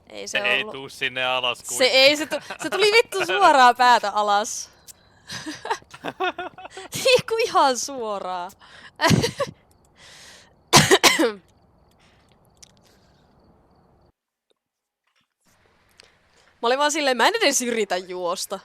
Ei Se se ei ollut. tuu sinne alas kuin... Se tuli vittu suoraan päätä alas. Niinku ihan suoraan. Mä olin vaan silleen, mä en edes yritä juosta.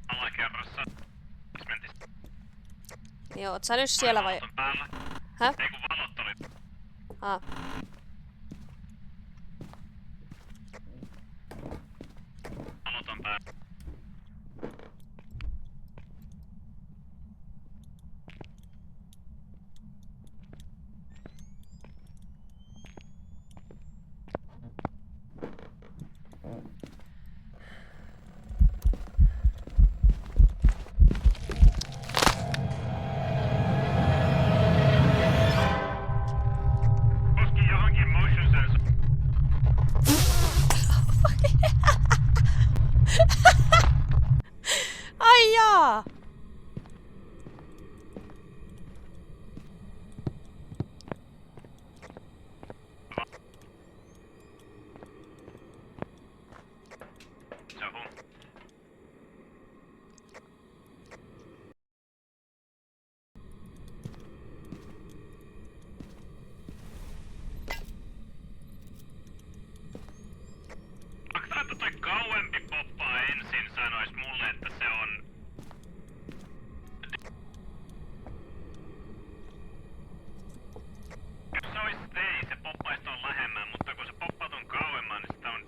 Alakerrassa. Niin oot sä nyt siellä vai? Häh? Ei kun valot oli. Ah. Valot on päällä. Koski johonkin motion sensor. Ai jaa! Se on hum. Maksaa, että toi kauempi poppaa ensin sanois mulle, että se on... Jos se ois Stay, se poppaisi ton lähemmän, mutta kun se poppaa ton kauemman, niin sitä on...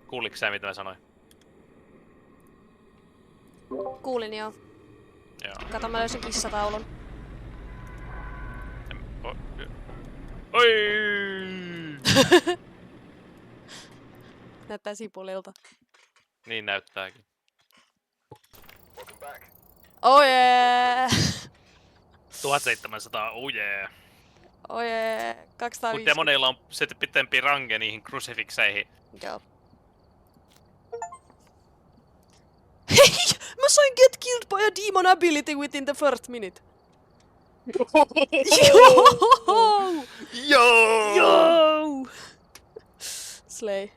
Kuuliks sä mitä mä sanoin? Kuulin jo. Joo. Kato, mä löysin kissataulun. Oi! Näyttää sipulilta. Niin näyttääkin. Oh yeah! 1700, oh yeah. Oh yeah! Kun 250. demoneilla on se pitempi range niihin crucifikseihin. Joo. Hei! Mä sain get killed by a demon ability within the first minute. Yo! Joo! Yo! Slay.